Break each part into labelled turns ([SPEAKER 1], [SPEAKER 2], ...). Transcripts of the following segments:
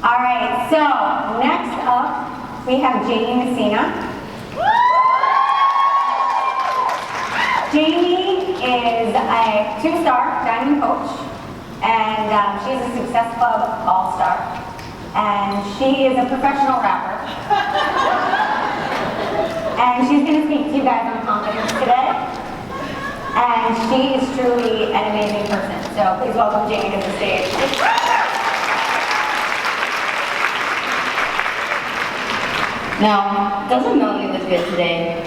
[SPEAKER 1] All right, so next up, we have Jaime Messina. Jaime is a 2-star diamond coach, and she's a Success Club All-Star, and she is a professional rapper. And she's going to speak to you guys on confidence today, and she is truly an amazing person, so please welcome Jaime to the stage.
[SPEAKER 2] Now, doesn't Melanie look good today?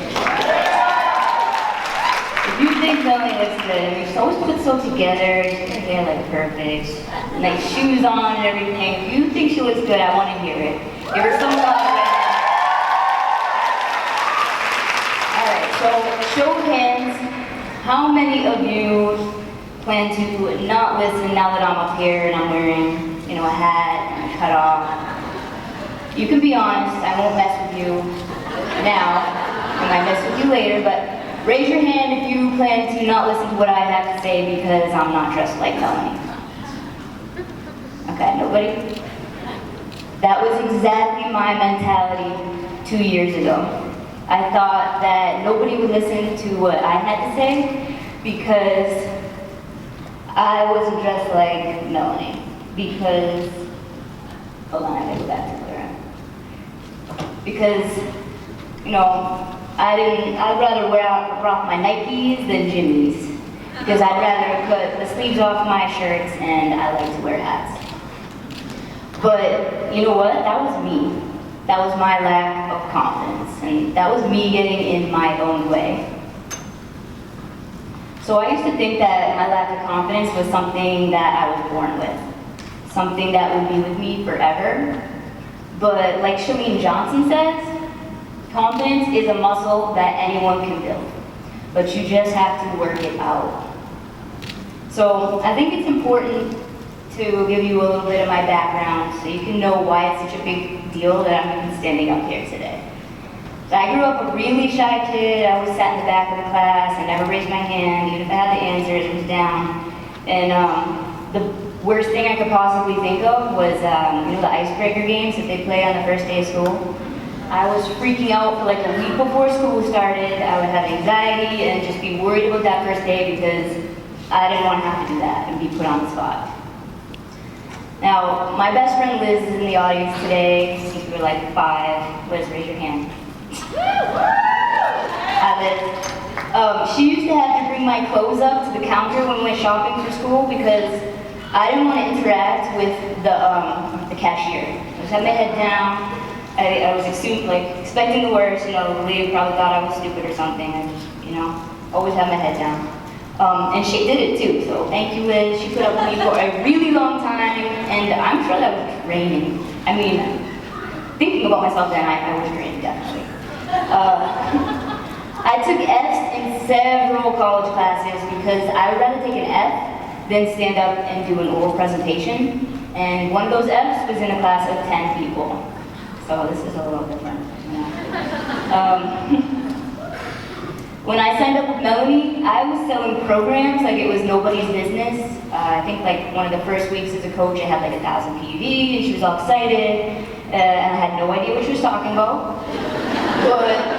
[SPEAKER 2] If you think Melanie looks good, I mean, she always puts so together, she's her hair like perfect, nice shoes on and everything. If you think she looks good, I want to hear it. Give her some love right now. Alright, so show of hands, how many of you plan to not listen now that I'm up here and I'm wearing, a hat and a cutoff? You can be honest, I won't mess with you now, I might mess with you later, but raise your hand if you plan to not listen to what I have to say because I'm not dressed like Melanie. Okay, nobody? That was exactly my mentality 2 years ago. I thought that nobody would listen to what I had to say because I wasn't dressed like Melanie. Because, hold on, I gotta go back to the because, I'd rather rock my Nikes than Jimmy's because I'd rather cut the sleeves off my shirts and I like to wear hats. But you know what? That was me. That was my lack of confidence and that was me getting in my own way. So I used to think that my lack of confidence was something that I was born with, something that would be with me forever. But like Shalene Johnson says, confidence is a muscle that anyone can build, but you just have to work it out. So I think it's important to give you a little bit of my background so you can know why it's such a big deal that I'm even standing up here today. So I grew up a really shy kid. I always sat in the back of the class. I never raised my hand. Even if I had the answers, it was down. And the worst thing I could possibly think of was, the icebreaker games that they play on the first day of school. I was freaking out for like a week before school started. I would have anxiety and just be worried about that first day because I didn't want to have to do that and be put on the spot. Now, my best friend Liz is in the audience today. Since we were like 5. Liz, raise your hand. Hi, Liz. She used to have to bring my clothes up to the counter when we went shopping for school because I didn't want to interact with the cashier. I just had my head down. I was expecting the worst. The lady probably thought I was stupid or something. I just, always had my head down. And she did it too. So thank you, Liz. She put up with me for a really long time, and I'm sure that was draining. I mean, thinking about myself then, I was drained definitely. I took F's in several college classes because I would rather take an F than stand up and do an oral presentation. And one of those F's was in a class of 10 people. So this is a little different. When I signed up with Melanie, I was selling programs like it was nobody's business. I think like one of the first weeks as a coach, I had like 1,000 PV and she was all excited. And I had no idea what she was talking about. But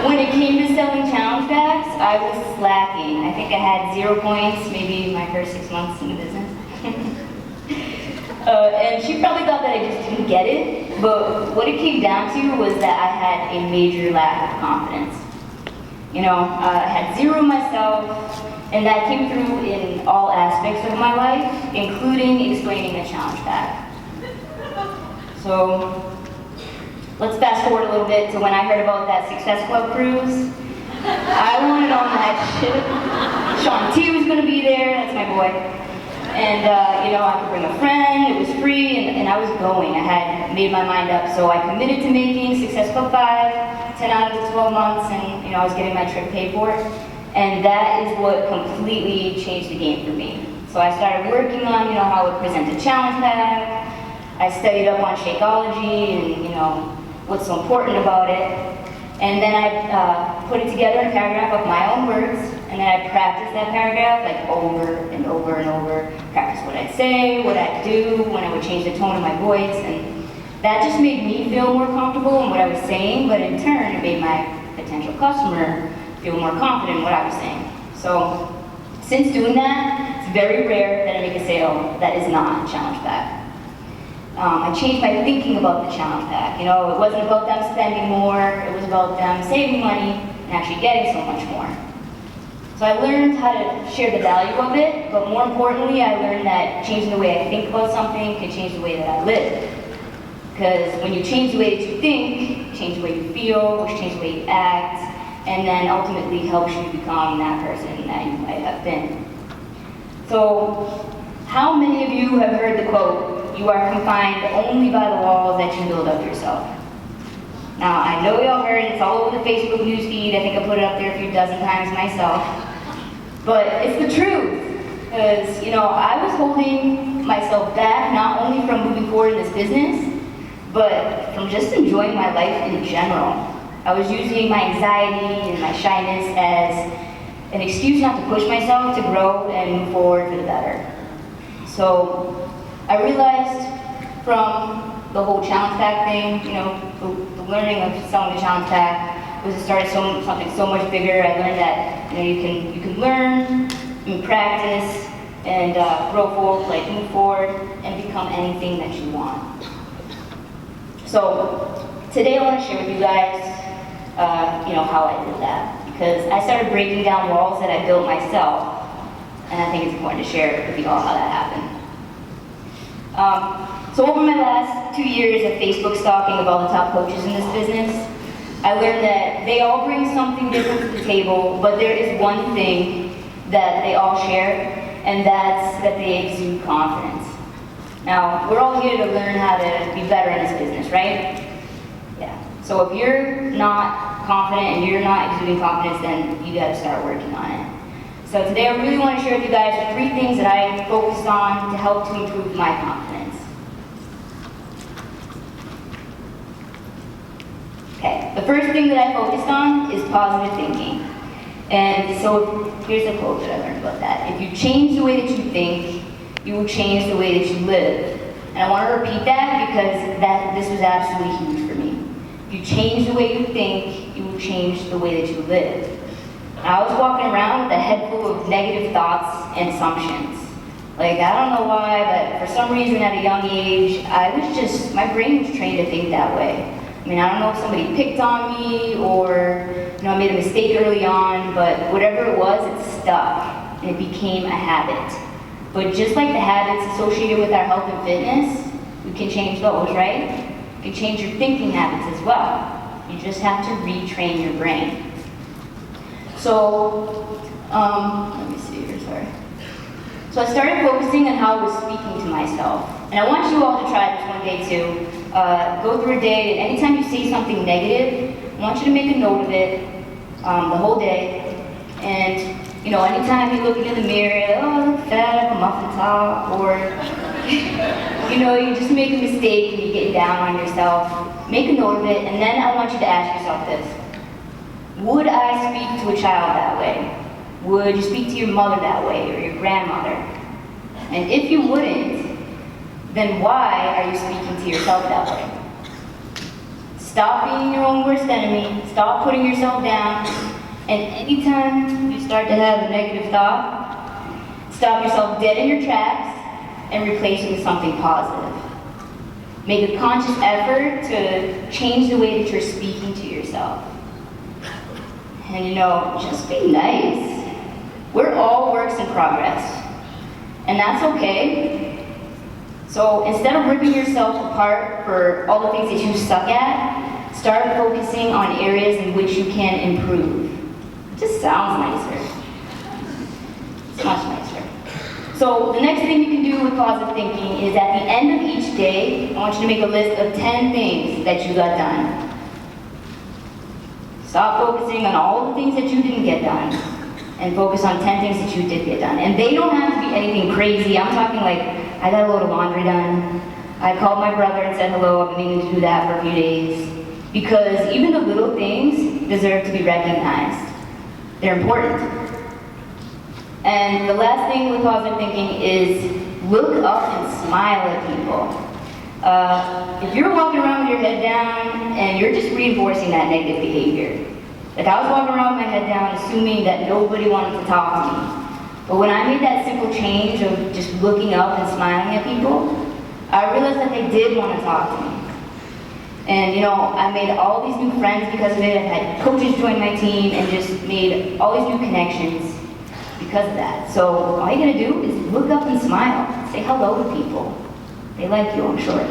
[SPEAKER 2] when it came to selling challenge bags, I was slacking. I think I had 0 points, maybe my first 6 months in the business. And she probably thought that I just didn't get it, but what it came down to was that I had a major lack of confidence. I had zero myself, and that came through in all aspects of my life, including explaining a challenge pack. So let's fast forward a little bit to when I heard about that Success Club cruise. I wanted on that ship. Sean T was going to be there, that's my boy. And, I could bring a friend, it was free, and I was going. I had made my mind up, so I committed to making Success Club 5, 10 out of the 12 months, and, I was getting my trip paid for. And that is what completely changed the game for me. So I started working on, how I would present a challenge pack. I studied up on Shakeology and, what's so important about it. And then I put it together in a paragraph of my own words. and then I practiced that paragraph like over and over and over. Practice what I'd say, what I'd do, when I would change the tone of my voice, and that just made me feel more comfortable in what I was saying, but in turn it made my potential customer feel more confident in what I was saying. So since doing that, it's very rare that I make a sale that is not challenge pack. I changed my thinking about the challenge pack. You know, it wasn't about them spending more, it was about them saving money and actually getting so much more. So I learned how to share the value of it, but more importantly, I learned that changing the way I think about something can change the way that I live. Because when you change the way that you think, change the way you feel, which changes the way you act, and then ultimately helps you become that person that you might have been. So, how many of you have heard the quote, "You are confined only by the walls that you build up yourself"? Now, I know y'all heard it, it's all over the Facebook newsfeed, I think I put it up there a few dozen times myself. But it's the truth, because, you know, I was holding myself back not only from moving forward in this business, but from just enjoying my life in general. I was using my anxiety and my shyness as an excuse not to push myself to grow and move forward for the better. So I realized from the whole challenge pack thing, you know, the learning of selling the challenge pack was it started something so much bigger. I learned that, you know, you can learn and practice and grow forward, like move forward and become anything that you want. So today I want to share with you guys, you know, how I did that, because I started breaking down walls that I built myself, and I think it's important to share with you all how that happened. So over my last 2 years of Facebook stalking of all the top coaches in this business, I learned that they all bring something different to the table, but there is one thing that they all share, and that's that they exude confidence. Now, we're all here to learn how to be better in this business, right? Yeah. So if you're not confident and you're not exuding confidence, then you gotta start working on it. So today I really want to share with you guys 3 things that I focused on to help to improve my confidence. Okay, the first thing that I focused on is positive thinking. And so here's a quote that I learned about that. If you change the way that you think, you will change the way that you live. And I want to repeat that because this was absolutely huge for me. If you change the way you think, you will change the way that you live. I was walking around with a head full of negative thoughts and assumptions. Like, I don't know why, but for some reason at a young age, my brain was trained to think that way. I mean, I don't know if somebody picked on me or, you know, I made a mistake early on, but whatever it was, it stuck and it became a habit. But just like the habits associated with our health and fitness, we can change those, right? You can change your thinking habits as well. You just have to retrain your brain. So, let me see here, sorry. So I started focusing on how I was speaking to myself. And I want you all to try this one day too. Go through a day, and anytime you see something negative, I want you to make a note of it the whole day. And, you know, anytime you're looking in the mirror, oh, I look fat, I have a muffin top, or, you know, you just make a mistake and you get down on yourself, make a note of it, and then I want you to ask yourself this. Would I speak to a child that way? Would you speak to your mother that way, or your grandmother? And if you wouldn't, then why are you speaking to yourself that way? Stop being your own worst enemy, stop putting yourself down, and anytime you start to have a negative thought, stop yourself dead in your tracks and replace it with something positive. Make a conscious effort to change the way that you're speaking to yourself. And you know, just be nice. We're all works in progress, and that's okay. So instead of ripping yourself apart for all the things that you suck at, start focusing on areas in which you can improve. It just sounds nicer. It's much nicer. So the next thing you can do with positive thinking is at the end of each day, I want you to make a list of 10 things that you got done. Stop focusing on all the things that you didn't get done and focus on 10 things that you did get done. And they don't have to be anything crazy. I'm talking like, I got a load of laundry done. I called my brother and said hello. I've been meaning to do that for a few days. Because even the little things deserve to be recognized. They're important. And the last thing with positive thinking is look up and smile at people. If you're walking around with your head down and you're just reinforcing that negative behavior. Like I was walking around with my head down assuming that nobody wanted to talk to me. But when I made that simple change of just looking up and smiling at people, I realized that they did want to talk to me. And you know, I made all these new friends because of it. I've had coaches join my team and just made all these new connections because of that. So all you gotta do is look up and smile. Say hello to people. They like you, I'm sure.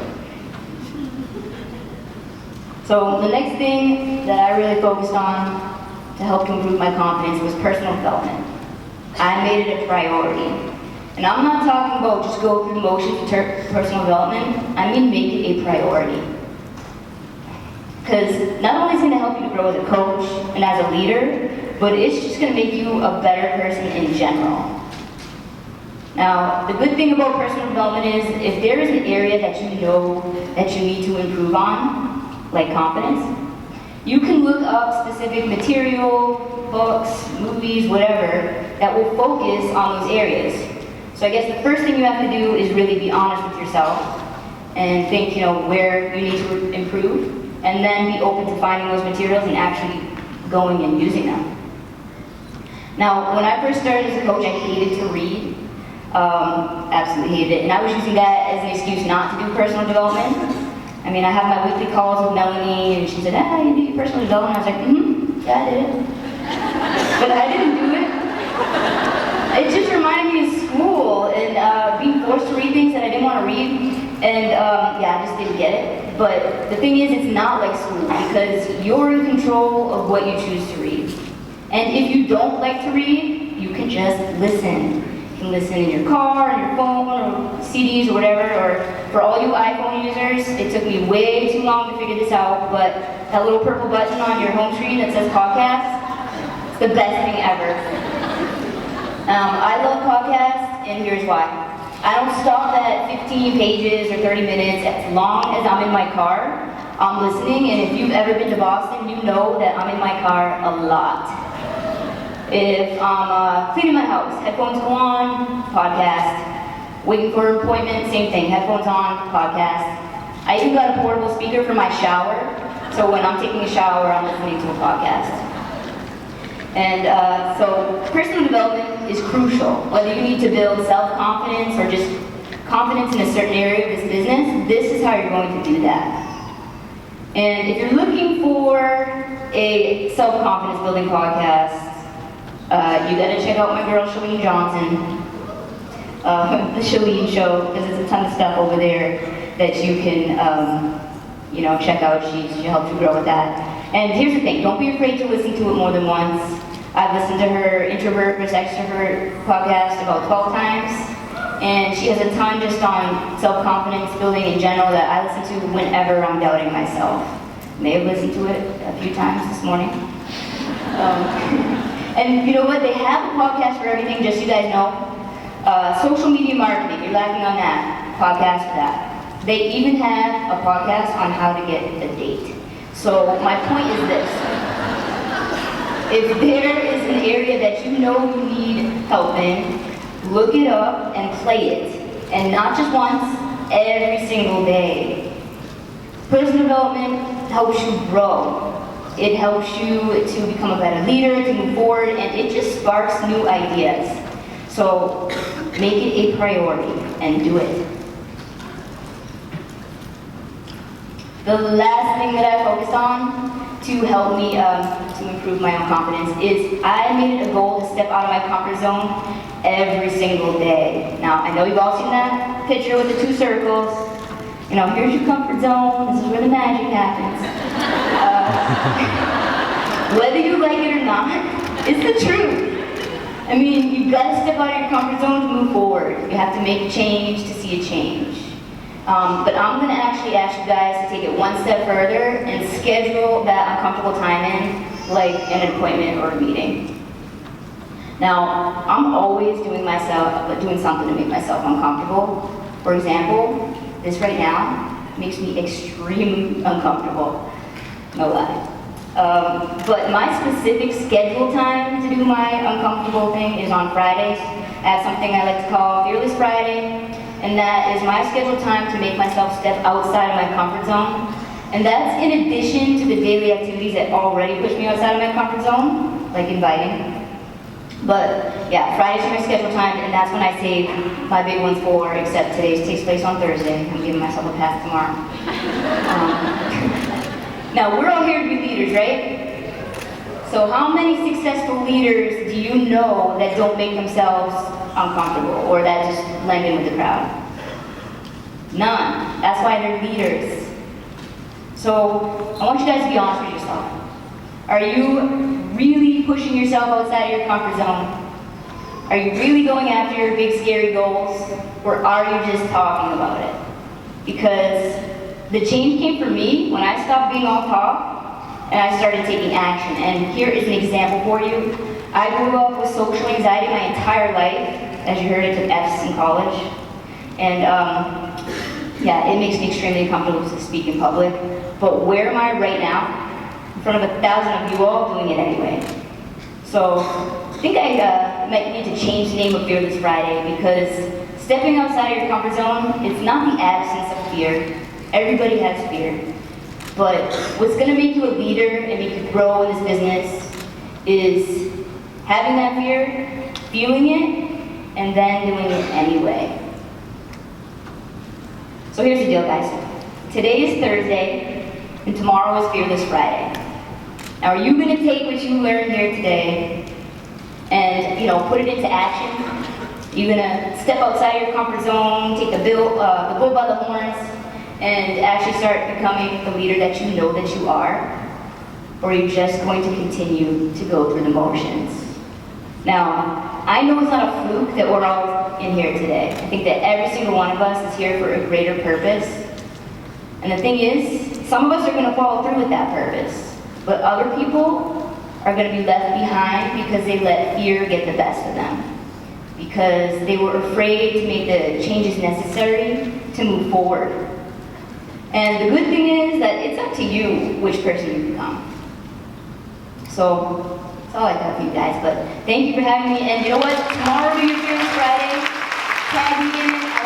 [SPEAKER 2] So the next thing that I really focused on to help improve my confidence was personal development. I made it a priority. And I'm not talking about just go through the motions of personal development. I mean make it a priority. Because not only is it going to help you to grow as a coach and as a leader, but it's just going to make you a better person in general. Now, the good thing about personal development is if there is an area that you know that you need to improve on, like confidence, you can look up specific material, books, movies, whatever, that will focus on those areas. So I guess the first thing you have to do is really be honest with yourself and think, you know, where you need to improve, and then be open to finding those materials and actually going and using them. Now, when I first started as a coach, I hated to read. Absolutely hated it. And I was using that as an excuse not to do personal development. I mean, I have my weekly calls with Melanie, and she said, you do your personal development? I was like, yeah, I did. But I didn't do it. It just reminded me of school and being forced to read things that I didn't want to read. And yeah, I just didn't get it. But the thing is, it's not like school because you're in control of what you choose to read. And if you don't like to read, you can just listen. You can listen in your car, on your phone, or CDs or whatever. Or for all you iPhone users, it took me way too long to figure this out, but that little purple button on your home screen that says podcast, it's the best thing ever. I love podcasts, and here's why. I don't stop at 15 pages or 30 minutes. As long as I'm in my car, I'm listening. And if you've ever been to Boston, you know that I'm in my car a lot. If I'm cleaning my house, headphones go on, podcast. Waiting for an appointment, same thing, headphones on, podcast. I even got a portable speaker for my shower, so when I'm taking a shower, I'm listening to a podcast. And so personal development is crucial. Whether you need to build self-confidence or just confidence in a certain area of this business, this is how you're going to do that. And if you're looking for a self-confidence building podcast, you gotta check out my girl Shalene Johnson, the Shalene Show, because there's a ton of stuff over there that you can you know, check out. She helps you grow with that. And here's the thing, don't be afraid to listen to it more than once. I've listened to her Introvert vs. Extrovert podcast about 12 times, and she has a ton just on self-confidence building in general that I listen to whenever I'm doubting myself. May have listened to it a few times this morning. And you know what, they have a podcast for everything, just so you guys know. Social media marketing, you're lacking on that, podcast for that. They even have a podcast on how to get a date. So my point is this. If there is an area that you know you need help in, look it up and play it. And not just once, every single day. Personal development helps you grow. It helps you to become a better leader, to move forward, and it just sparks new ideas. So make it a priority and do it. The last thing that I focused on to help me to improve my own confidence is I made it a goal to step out of my comfort zone every single day. Now, I know you've all seen that picture with the two circles. You know, here's your comfort zone, this is where the magic happens. Whether you like it or not, it's the truth. I mean, you've got to step out of your comfort zone to move forward. You have to make a change to see a change. But I'm going to actually ask you guys to take it one step further and schedule that uncomfortable time in, like an appointment or a meeting. Now, I'm always doing something to make myself uncomfortable. For example, this right now makes me extremely uncomfortable. No lie. But my specific scheduled time to do my uncomfortable thing is on Fridays. I have something I like to call Fearless Friday, and that is my scheduled time to make myself step outside of my comfort zone. And that's in addition to the daily activities that already push me outside of my comfort zone, like inviting. But yeah, Fridays are my scheduled time, and that's when I save my big ones for, except today's takes place on Thursday. I'm giving myself a pass tomorrow. Now, we're all here to be leaders, right? So how many successful leaders do you know that don't make themselves uncomfortable, or that just blend in with the crowd? None. That's why they're leaders. So I want you guys to be honest with yourself. Are you really pushing yourself outside of your comfort zone? Are you really going after your big scary goals, or are you just talking about it? Because the change came for me when I stopped being all talk and I started taking action. And here is an example for you. I grew up with social anxiety my entire life. As you heard, I took F's in college. And yeah, it makes me extremely uncomfortable to speak in public. But where am I right now? In front of 1,000 of you all doing it anyway. So I think I might need to change the name of Fearless Friday, because stepping outside of your comfort zone, it's not the absence of fear. Everybody has fear. But what's gonna make you a leader and make you grow in this business is having that fear, feeling it, and then doing it anyway. So here's the deal, guys. Today is Thursday, and tomorrow is Fearless Friday. Now, are you gonna take what you learned here today and, put it into action? Are you gonna step outside your comfort zone, take the bull by the horns, and actually start becoming the leader that you know that you are? Or are you just going to continue to go through the motions? Now, I know it's not a fluke that we're all in here today. I think that every single one of us is here for a greater purpose. And the thing is, some of us are going to follow through with that purpose, but other people are going to be left behind because they let fear get the best of them, because they were afraid to make the changes necessary to move forward. And the good thing is that it's up to you which person you become. So that's all I got for you guys, but thank you for having me. And you know what? Tomorrow will be your Fearless Friday. Tag me in it.